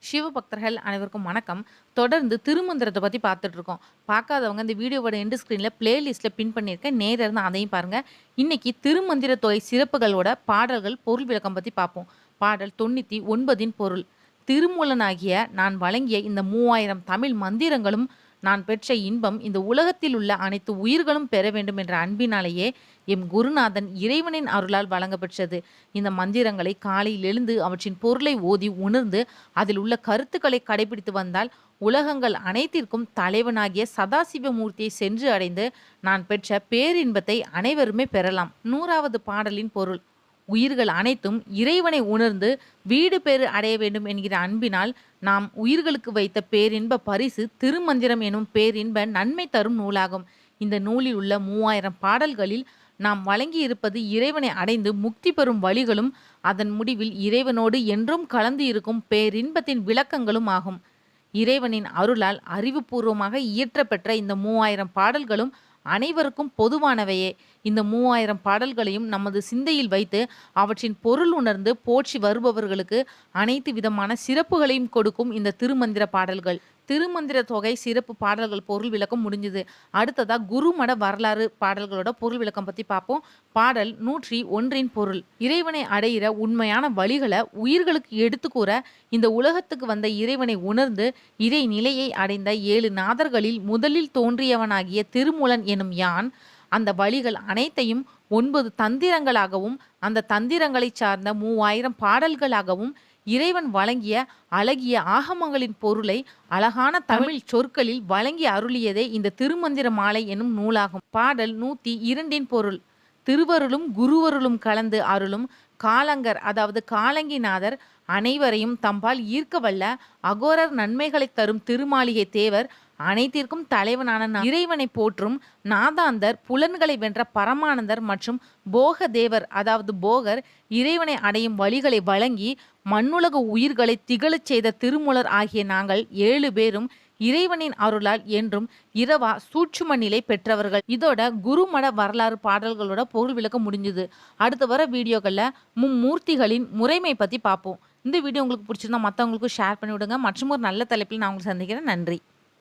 சிவபக்தர்கள் அனைவருக்கும் வணக்கம். தொடர்ந்து திருமந்திரத்த பத்தி பார்த்துட்டு இருக்கோம். பார்க்காதவங்க இந்த வீடியோவோட எண்ட் ஸ்க்ரீன்ல பிளேலிஸ்ட்ல பின் பண்ணியிருக்கேன். நேரா இருந்து அதையும் பாருங்க. இன்னைக்கு திருமந்திர தொகை சிறப்புகளோட பாடல்கள் பொருள் விளக்கம் பத்தி பார்ப்போம். பாடல் 99 பொருள். திருமூலனாகிய நான் வழங்கிய இந்த 3000 தமிழ் மந்திரங்களும் நான் பெற்ற இன்பம் இந்த உலகத்தில் உள்ள அனைத்து உயிர்களும் பெற வேண்டும் என்ற அன்பினாலேயே எம் குருநாதன் இறைவனின் அருளால் வழங்கப்பெற்றது. இந்த மந்திரங்களை காலையில் எழுந்து அவற்றின் பொருளை ஓதி உணர்ந்து அதில் உள்ள கருத்துக்களை கடைபிடித்து வந்தால் உலகங்கள் அனைத்திற்கும் தலைவனாகிய சதாசிவமூர்த்தியை சென்று அடைந்து நான் பெற்ற பேரின்பத்தை அனைவருமே பெறலாம். 100வது பாடலின் பொருள். உயிர்கள் அனைத்தும் இறைவனை உணர்ந்து வீடு பேறு அடைய வேண்டும் என்கிற அன்பினால் நாம் உயிர்களுக்கு வைத்த பேரின்ப பரிசு திருமந்திரம் எனும் பேரின்ப நன்மை தரும் நூலாகும். இந்த நூலில் உள்ள 3000 பாடல்களில் நாம் வழங்கி இருப்பது இறைவனை அடைந்து முக்தி பெறும் வழிகளும் அதன் முடிவில் இறைவனோடு என்றும் கலந்து இருக்கும் பேரின்பத்தின் விளக்கங்களும் ஆகும். இறைவனின் அருளால் அறிவுபூர்வமாக இயற்றப்பெற்ற இந்த 3000 பாடல்களும் அனைவருக்கும் பொதுவானவையே. இந்த 3000 பாடல்களையும் நமது சிந்தையில் வைத்து அவற்றின் பொருள் உணர்ந்து போற்றி வருபவர்களுக்கு அனைத்து விதமான சிறப்புகளையும் கொடுக்கும் இந்த திருமந்திர பாடல்கள். திருமந்திர தொகை சிறப்பு பாடல்கள் பொருள் விளக்கம் முடிஞ்சது. அடுத்ததா குருமட வரலாறு பாடல்களோட பொருள் விளக்கம் பத்தி பார்ப்போம். பாடல் 101 பொருள். இறைவனை அடையிற உண்மையான வழிகளை உயிர்களுக்கு எடுத்து கூற இந்த உலகத்துக்கு வந்த இறைவனை உணர்ந்து இறை நிலையை அடைந்த 7 நாதர்களில் முதலில் தோன்றியவனாகிய திருமூலன் எனும் யான் அந்த வழிகள் அனைத்தையும் 9 தந்திரங்களாகவும் அந்த தந்திரங்களை சார்ந்த 3000 பாடல்களாகவும் இறைவன் வழங்கிய அழகிய ஆகமங்களின் பொருளை அழகான தமிழ் சொற்களில் வழங்கி அருளியதே இந்த திருமந்திர மாலை எனும் நூலாகும். பாடல் 102 பொருள். திருவருளும் குருவருளும் கலந்து அருளும் காலங்கர் அதாவது காலங்கிநாதர் அனைவரையும் தம்பால் ஈர்க்க வல்ல அகோரர் நன்மைகளை தரும் திருமாளிகை தேவர் அனைத்திற்கும் தலைவனான இறைவனை போற்றும் நாதாந்தர் புலன்களை வென்ற பரமானந்தர் மற்றும் போக தேவர் அதாவது போகர் இறைவனை அடையும் வழிகளை வழங்கி மண்ணுலக உயிர்களை திகழச் செய்த திருமூலர் ஆகிய நாங்கள் 7 பேரும் இறைவனின் அருளால் என்றும் இரவா சூட்சும நிலை பெற்றவர்கள். இதோட குருமட வரலாறு பாடல்களோட பொருள் விளக்கம் முடிஞ்சுது. அடுத்து வர வீடியோக்களில் மும்மூர்த்திகளின் முறைமை பற்றி பார்ப்போம். இந்த வீடியோ உங்களுக்கு பிடிச்சிருந்தா மற்றவங்களுக்கும் ஷேர் பண்ணி விடுங்க. மற்றும் ஒரு நல்ல தலைப்பில் நான் உங்களுக்கு சந்திக்கிறேன். நன்றி.